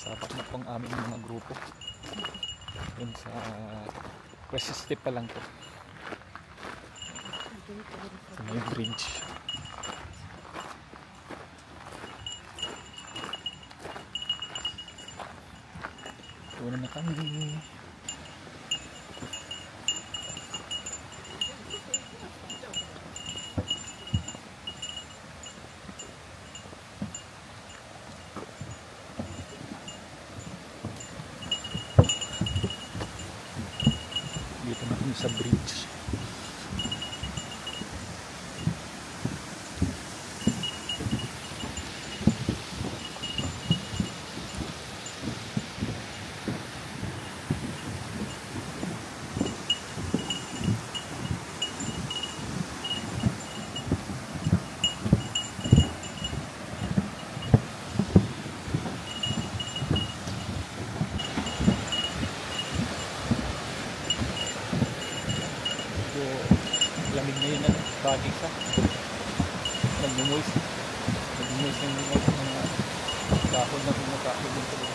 Sapat na pang aming mga grupo. Yun sa first step pa lang to. Sa may bridge. Una na kami. Dito na kami sa bridge. Lamig na yun, bagay sa nagmumoist yung mga dahon na bumagakot yung tuloy.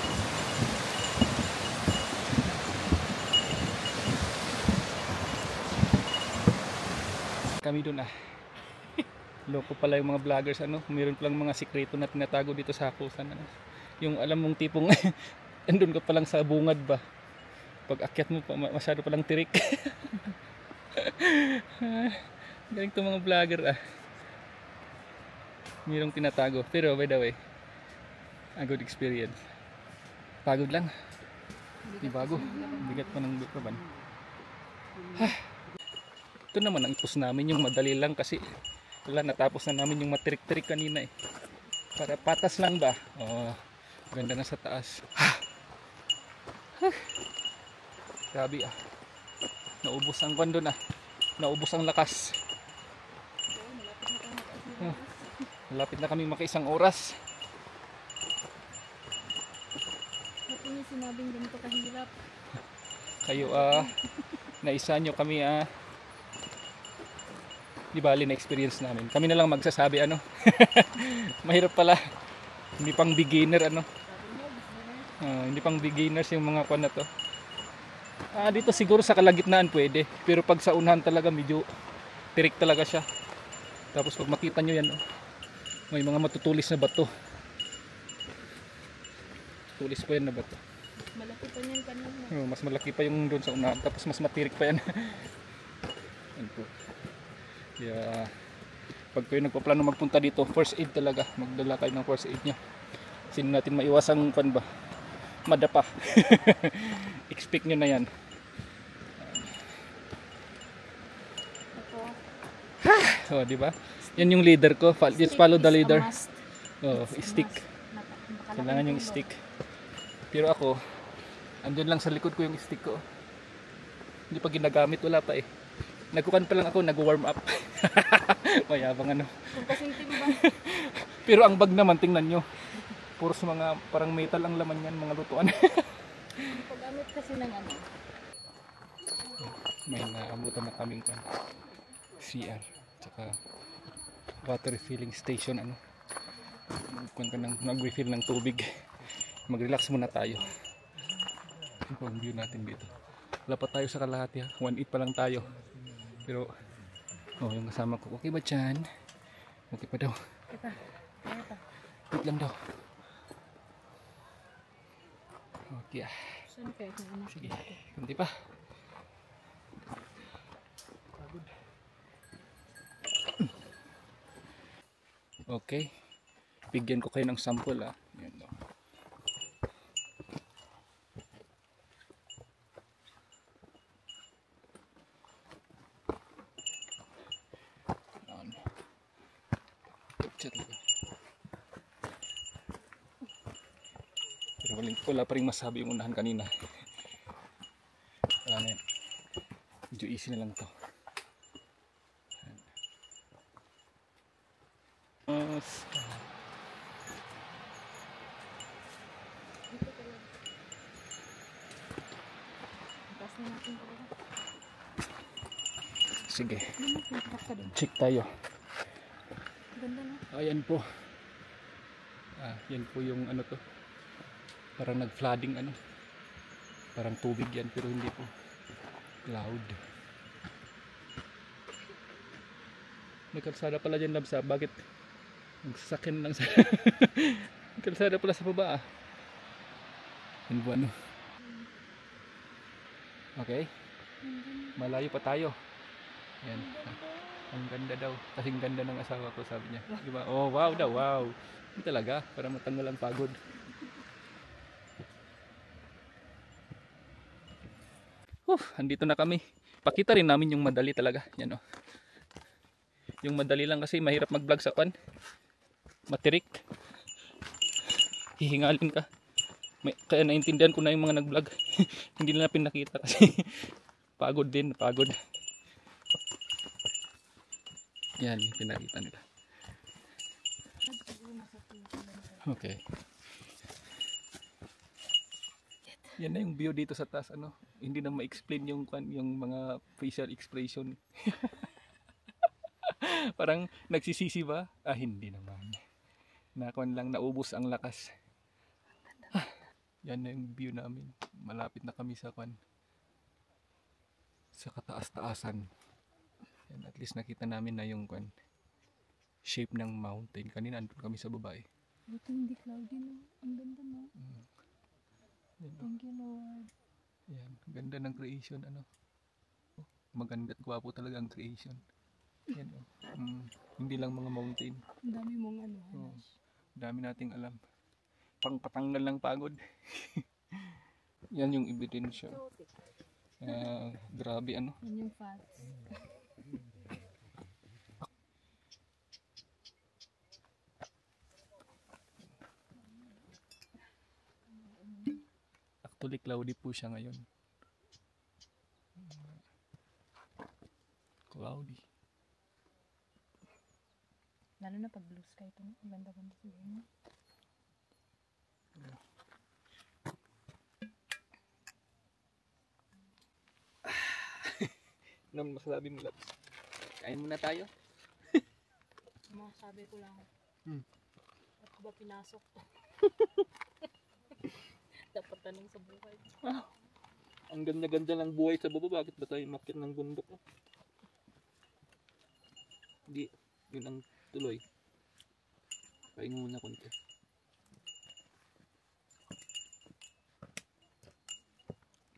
Kami dun loko pala yung mga vloggers, mayroon palang mga sikreto na tinatago dito sa Hakusan, yung alam mong tipong andun ka palang sa bungad ba, pag akyat mo pa masyado palang tirik. Galing itong mga vlogger mayroong tinatago, pero by the way a good experience. Pagod lang, di bago, bigat pa ng bigaban. Ito naman ang ipos namin, yung madali lang kasi wala, natapos na namin yung matirik-tirik kanina para patas lang ba. Ganda na sa taas. Grabe naubos ang kwando naubos ang lakas. Malapit na kami maka-isang oras. Ba't niyo sinabing ganito kahirap? Kayo naisa nyo kami di bali na experience namin. Kami na lang magsasabi mahirap pala. Hindi pang beginner hindi pang beginners yung mga kwan na to. Dito siguro sa kalagitnaan pwede, pero pag sa unahan talaga medyo tirik talaga siya. Tapos pag makita nyo yan, may mga matutulis na bato. Tulis pa yan na bato. Malaki pa niyan kanina. Mas malaki pa yung doon sa unahan, tapos mas matirik pa yan. Kaya pag kayo nagpaplano magpunta dito, first aid talaga, magdala kayo ng first aid nyo. Kasi natin maiwasang pan ba, madapa. Expect nyo na yan. Di ba? Yan yung leader ko. Just follow the leader. Stick. Kailangan yung stick. Pero ako, andun lang sa likod ko yung stick ko. Hindi pa ginagamit, wala pa Nagkukan pa lang ako, nag-warm up. Mayabang Pero ang bag naman, tingnan nyo. Puros mga parang metal ang laman yan, mga lutuan. Paggamit kasi ng May naabutan na kaming CR tsaka water refilling station. Kung ka nang nag-refill ng tubig, mag-relax muna tayo. Ito ang view natin dito. Wala pa tayo sa kalahati 1.8 pa lang tayo. Pero yung kasama ko, okay ba dyan? Okay pa daw. Wait lang daw. Okay sige, kunti pa. Okay, bigyan ko kayo ng sample Yan daw. Pero wala pa rin masabi yung unahan kanina. Wala na yan. Medyo easy na lang to. Sige, check tayo. Ayan po. Yan po yung Parang nag-flooding ano. Parang tubig yan pero hindi po. Cloud. May kalsada pala dyan, Labsa. Bakit nagsasakyan lang sa may kalsada pala sa baba ah. Ano ba ano? Okay. Malayo pa tayo. Yan. Ang ganda daw. Kasing ganda ng asawa ko, sabi niya. Di ba? Oh, wow daw, wow. Hindi talaga, para matanggal ang pagod. Andito na kami. Pakita rin namin yung madali talaga. Yan oh. Yung madali lang kasi mahirap mag-vlog sa kwan. Matirik. Hihingalin ka. Kaya naintindihan ko na yung mga nag-vlog. Hindi nila pinakita kasi pagod din, pagod. Yan, pinakita nila. Okay. Yan na yung view dito sa taas, ano. Hindi na ma-explain yung mga facial expression. Parang nagsisisi ba? Ah, hindi naman. Nakon lang, naubos ang lakas. Yan na yung view namin. Malapit na kami sa sa kataas-taasan. Yan, at least nakita namin na yung shape ng mountain. Kanina andun kami sa baba eh. Buti hindi cloudy no. Ang ganda no. Yan, Thank you Lord. yan, ganda ng creation ano. Maganda at gwapo talaga ang creation. Yan oh. Hindi lang mga mountain. Ang dami mong ano. Oh, dami nating alam. Pangpatanggal ng pagod. Yan yung ebidensya. Grabe ano. Yan yung fats. Actually cloudy po siya ngayon. Cloudy. Lalo na pag blue sky ito. Ang ganda-ganda siguro. Ano masasabi mo, Labs? Kain muna tayo? Masabi ko lang. Ba't ba pinasok to? Dapat tanong sa buhay. Ang ganda-ganda ng buhay sa baba. Bakit ba tayo makit ng bundok? Hindi. Yun ang tuloy. Kain muna konti.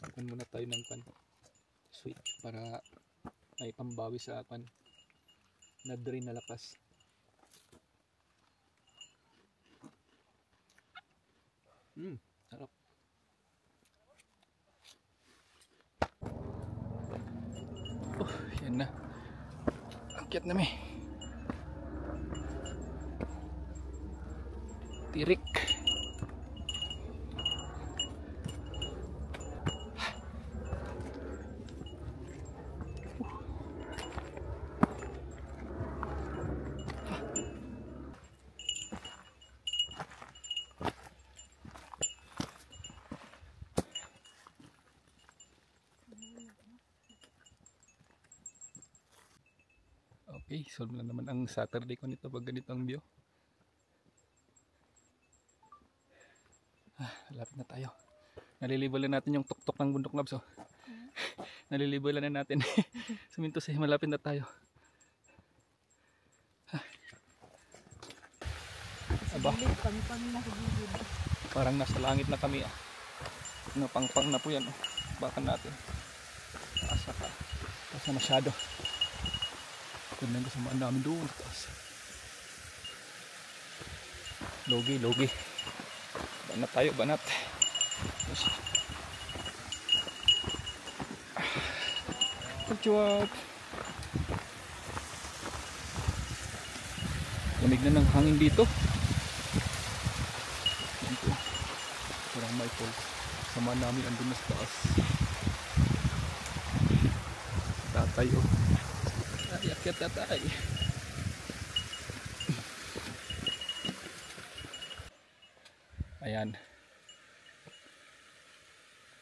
Kain muna tayo ng sweet para ay pambawi sa na-drain na lakas. Sarap. Yan na. Akyat na may. Tirik. Okay, solve na naman ang Saturday ko nito pag ganito ang view. Lapit na tayo. Nalilibulan natin yung tuktok ng bundok, Labs. Oh. Nalilibulan na natin. Suminto sa malapit na tayo. Aba. Parang nasa langit na kami. Napangpang na po yan. Oh. Bakan natin. Asa ka. Asa masyado. Ganda ng kasamaan namin doon. Logi, logi. Banat tayo, banat. Pagchuwag. Lamig na ng hangin dito. Dito. Parang may falls. Sama namin andun na sa taas. Tatay oh. Akyat tatay. Ayan.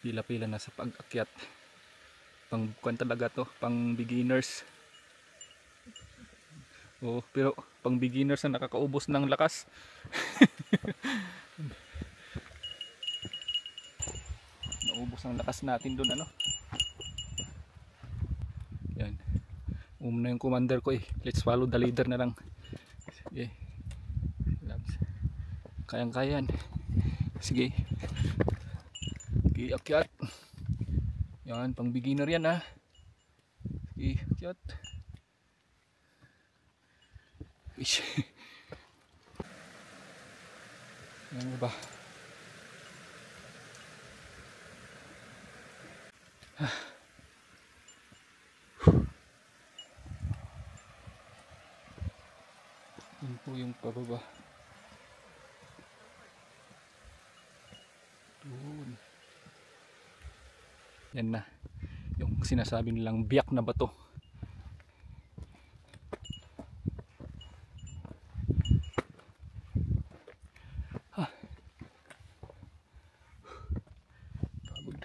Pila-pila na sa pag-akyat. Pang talaga to, pang beginners. Oh, pero pang beginners na nakakaubos ng lakas. naubos ang lakas natin doon ano. Yan. Na yung commander ko eh. Let's follow the leader na lang. Sige. Kayang-kaya yan. Sige. Sige, akyat. Yan, pang beginner yan ha. Sige, akyat. Ish. Yan ba? Yun po yung pababa. Doon. Yan na. Yung sinasabi nilang biyak na bato. Pagod.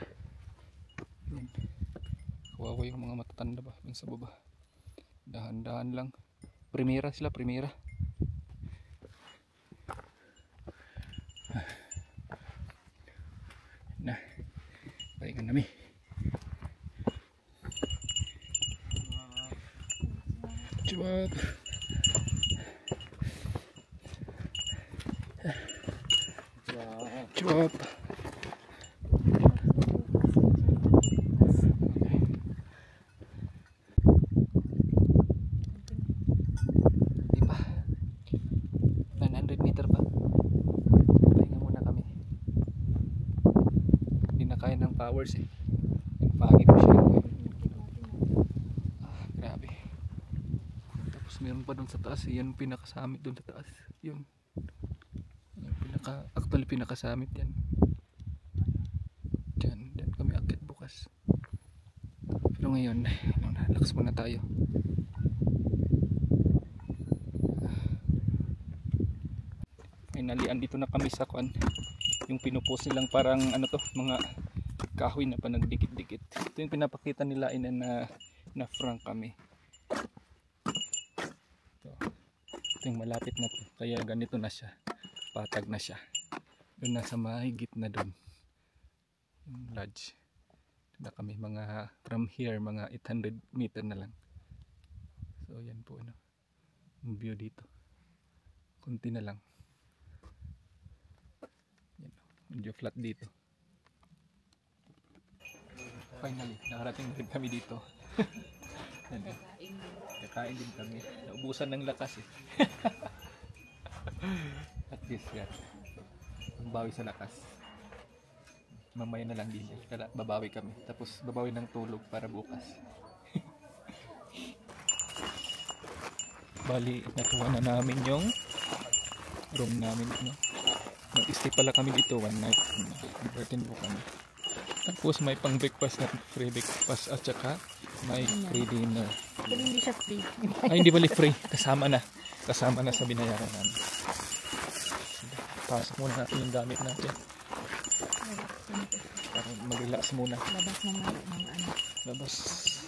Yan. Kawawa yung mga matatanda ba dun sa baba. Dahan-dahan lang. Primera sila, primera. Na, pahinga nami. Cuap. Cuap. Di pa. 900 meter pa. Pahinga muna kami. Hindi na kaya ng powers eh. Pagi pa siya. Grabe. Tapos meron pa doon sa taas. Yan pinakasamit doon sa taas. Yun. Actually pinakasamit yan. Diyan kami akit bukas. Pero ngayon, relax muna tayo. Finally, andito na kami sa kwan. Yung pinupost nilang parang ano to, mga kahoy na pa nagdikit-dikit. Ito yung pinapakita nila na frank kami. Ito yung malapit na to. Kaya ganito na siya. Patag na siya. Doon na sa mahigit na doon. Yung lodge. Doon na kami mga from here mga 800 meter na lang. So yan po ano. Yung view dito. Kunti na lang. Yan, medyo flat dito. Finally, nakarating din kami dito. Kakain din kami. Naubusan ng lakas eh. At least yan. Bawi sa lakas. Mamaya na lang din. Babawi kami. Tapos babawi ng tulog para bukas. Bali, nakuha na namin yung room namin. No? Nag-stay pala kami dito one night. Nag-13 po kami. Tapos may pang breakfast na free breakfast at saka may free dinner. Pero hindi siya free. Ay, hindi bali free. Kasama na. Kasama na sa binayaran namin. Pasok muna natin yung gamit natin. Para mag-relax muna. Labas naman ng ano. Labas.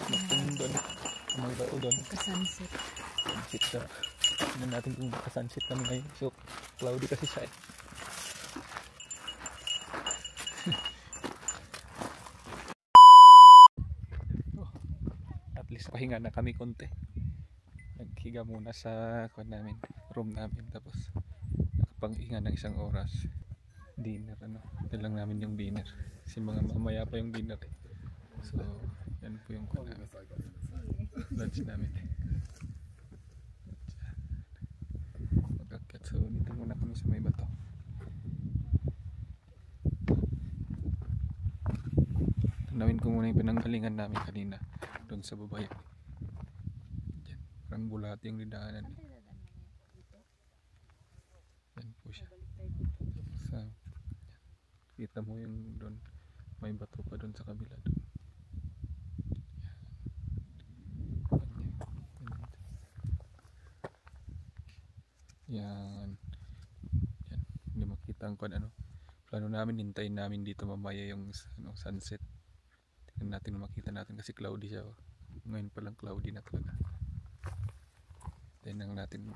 Magpunong doon. May bato doon. Kasunset. Sunset siya. Tignan natin kung nakasunset kami ngayon. So, cloudy kasi siya eh. Oh, at least pahinga na kami konti. Naghiga muna sa room namin. Tapos nakapanghinga ng isang oras. Dinner ano. Ito lang namin yung dinner. Kasi mga mamaya pa yung dinner eh. So, yan po yung lunch namin. Mag-akyat. So, dito muna kami sa may bato. Tanawin ko muna yung pinanggalingan namin kanina. Doon sa babae. Diyan. Parang bulat yung lidaanan. Yan po siya. Sa, kita mo yung doon. May bato pa doon sa kabila doon. Yan. Yan. Hindi makita ang ano. Plano namin, hintayin namin dito mamaya yung sunset. Tingnan natin makita natin kasi cloudy siya. Ngayon pa lang cloudy na talaga. Hintayin lang natin.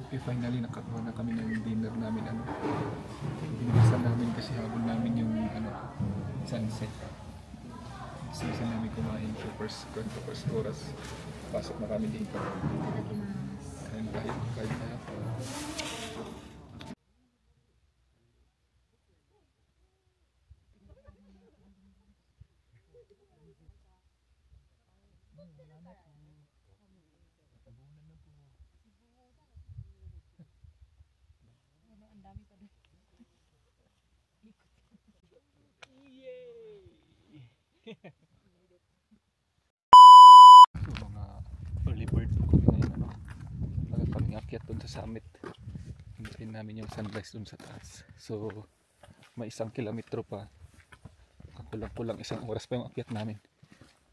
Okay, finally nakakuha na kami ng dinner namin. Binilisan namin kasi habol namin yung sunset. Gusto namin kumain sa first oras. Pasok na kami dito. Kain tayo. So, mga early bird po kami ngayon, ano. Talaga kami akyat dun sa summit. Hintayin namin yung sunrise dun sa taas. So may 1 kilometro pa. Kulang-kulang 1 oras pa yung akyat namin.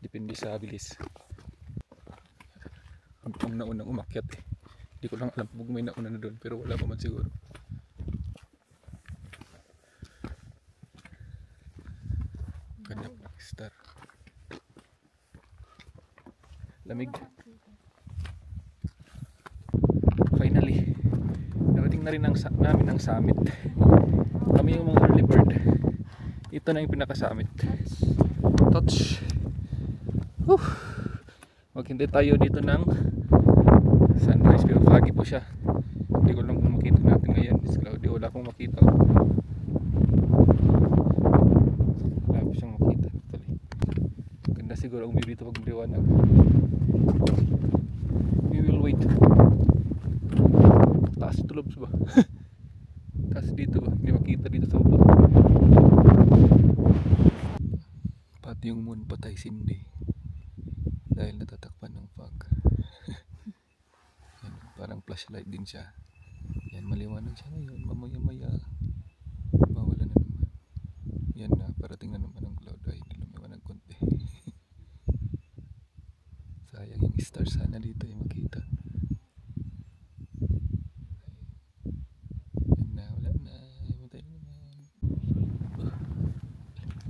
Depende sa bilis. Ang naunang umakyat eh. Hindi ko lang alam kung may nauna na doon, pero wala pa man siguro. Ganda ng star. Lamig. Finally, narating na rin namin ang summit. Kami yung mga early bird. Ito na yung pinaka-summit. Touch. Maghintay tayo dito ng sunrise, pero foggy po siya. Hindi ko lang kung makita natin ngayon. It's cloudy. Wala akong makita. Wala po siyang makita. Ganda siguro ang view dito pag maliwanag. We will wait. Taas tulobs ba? Taas dito ba? Hindi makita dito sa baba. Pati yung moon patay sindi dahil natatakpan ng fog. Yan, parang flashlight din siya. Yan, maliwanag siya ngayon. Mamaya-maya mawala na naman. Yan na, parating na naman ang cloud. Ay, hindi lumiwanag konti. Sayang yung star, sana dito ay makita. Yan na, wala na. Matay na naman.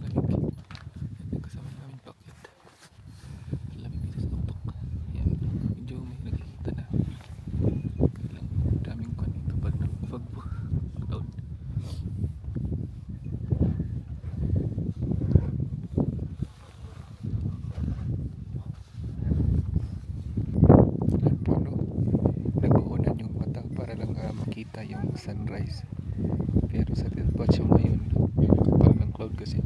Lamig. Yan, kasama namin paket. Lamig dito sa tuktok. Yan, medyo may nakikita na. Kailang daming kwan ito pag nag-fog po. Cloud. Nag-uunan yung mata para lang makita yung sunrise. Pero sa dispatch ngayon, parang cloud kasi.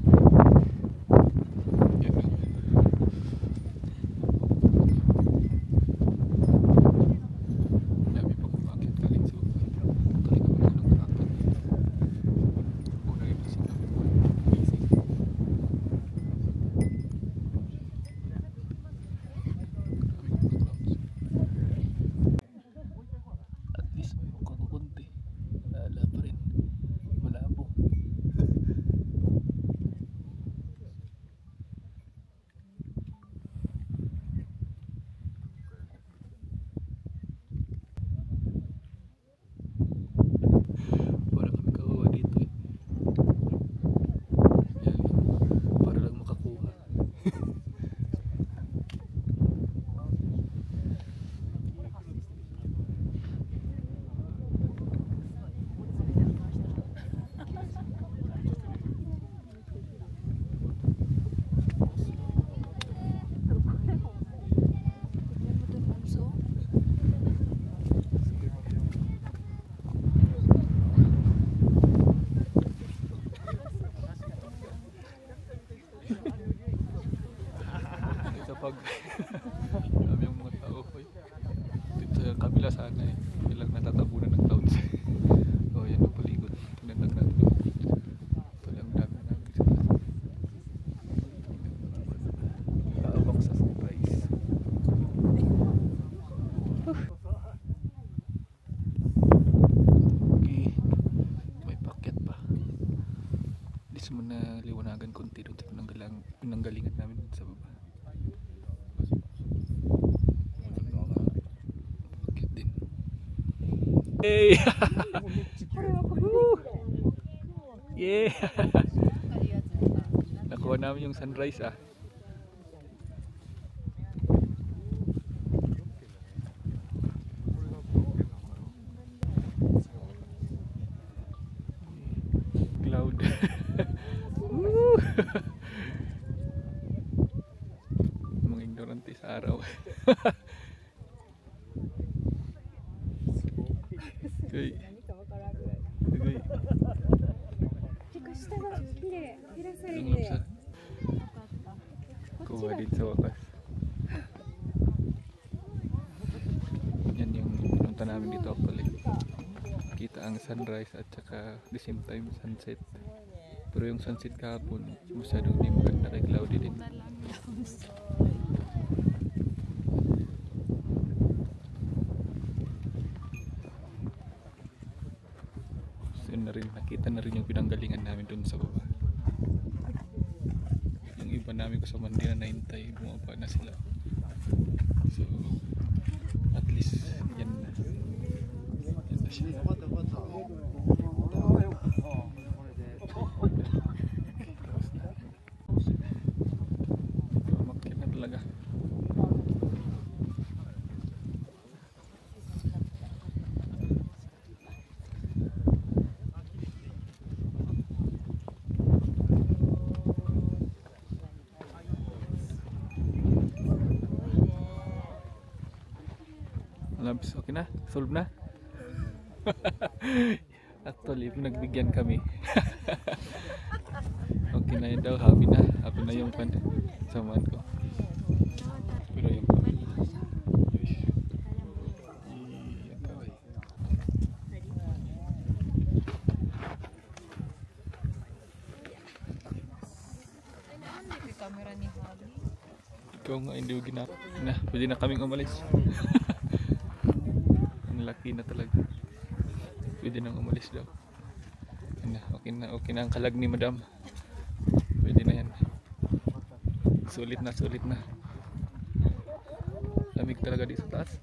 Yan lang. Dami pa kumakit galing sa baba. Tuloy kami na ng akit. Una rin kasi kami easy. At least may mukha ko kunti. Wala pa rin. Malabo. Para kami kawawa dito eh. Yan, para lang makakuha. Kapag dami yung mga tao ko dito sa kabila sana eh, bilang natatabunan ng clouds. So yan ang paligod. Tinandag natin yung ito lang dami namin sa kaabang sa sunrise. Okay, may paket pa. Di mo na liwanagan konti doon sa pinanggalingan namin sa baba. Hey! Yeah! Nakuha namin yung sunrise ah. Cloud. Araw. Okay. Okay. Tulog sa kuha dito sa wakas. Yan yung punta namin dito actually. Kita ang sunrise at saka the same time sunset. Pero yung sunset kahapon masyadong di maganda kay cloudy din. So na rin, nakita na rin yung pinanggalingan namin dun sa baba. Yung iba namin kasama hindi na nahintay, bumaba na sila. So at least yan na. Yan na siya. Umakyat na talaga. Labs, okay na? Solve na? Actually, nagbigyan kami. Okay na yun daw, happy na. Happy na yung samahan ko. Pero yung kaway. Yung kaway. Camera ni Javi. Ikaw nga hindi ko ginap. Na, pwede na kaming umalis. Ang laki na talaga. Pwede nang umalis daw. Okay na ang kalag ni madam. Pwede na yan. Sulit na. Lamig talaga dito sa taas.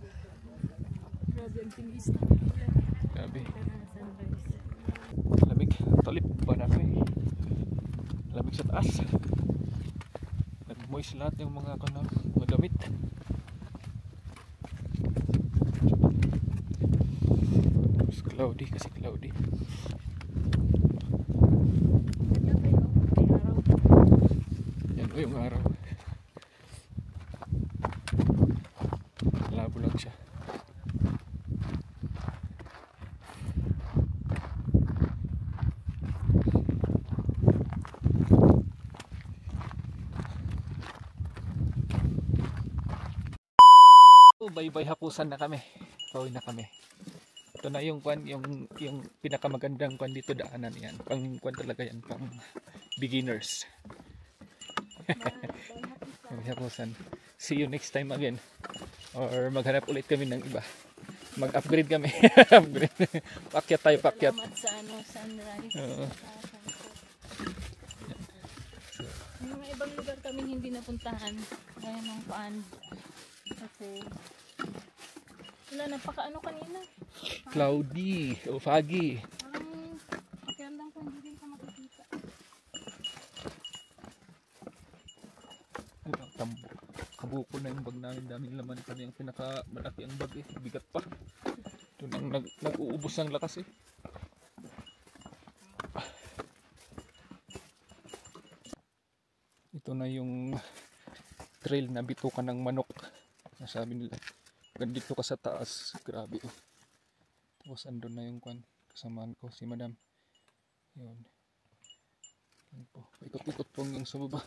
Grabe ang tingis. Grabe. Lamig. Talip pa na kami. Lamig sa taas. Nag-moist lahat yung mga damit. Cloudy kasi cloudy. Yan o yung araw. Labo lang siya. Bye-bye hapusan na kami. Pauwi na kami. Ito na yung pinakamagandang kwan dito, daanan yan. Pang kwan talaga yan, pang beginners. Hapusan. See you next time again. Or maghanap ulit kami ng iba. Mag-upgrade kami. Pakyat tayo, pakyat. Salamat sa sunrise. May mga ibang lugar kaming hindi napuntahan. Gaya ng paan. Kasi wala, napaka-ano kanina. Cloudy o foggy. Pakiramdam ko hindi rin ka makikita. Kabuko na yung bag namin, daming laman pa na yung pinakamalaki ang bag eh, bigat pa. Ito nang nag-uubos ng lakas eh. Ito na yung trail na bitukan ng manok. Nasabi nila, gandito ka sa taas, grabe oh. Tapos andun na yung kasamaan ko, si madam. Yun. Yan po, ikot-ikot po yung sa baba.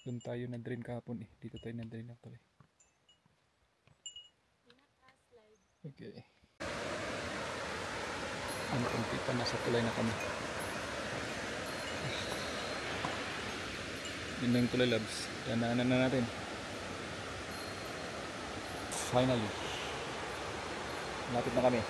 Doon tayo na-drain kahapon eh. Dito tayo na-drain actually. Okay. Ang konti pa, nasa tulay na kami. Yun na yung tulay, labs. Danaanan na natin. Finally. Lapit na kami.